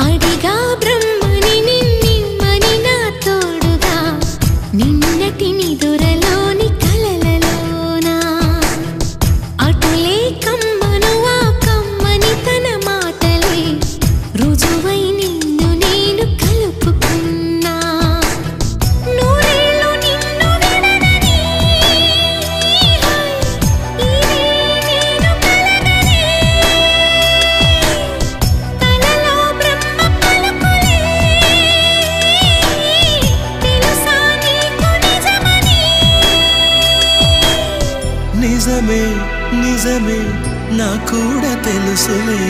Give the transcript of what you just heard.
అడిగా బ్రహ్మని నిన్నిమ్మని నా తోడుగా నిన్నటి నిదురలోని కలలలోనా అటులే కమ్మను ఆ కమ్మని తన మాటలే రుజువై నిన్ను నేను కలుపుకున్నా నూరేళ్ళు నిన్ను విడనని ఇదే నేను కలగని తలలో బ్రహ్మ పలుకులే తెలుసా నీకు నిజమని నిజమే నిజమే నా కూడా తెలుసులే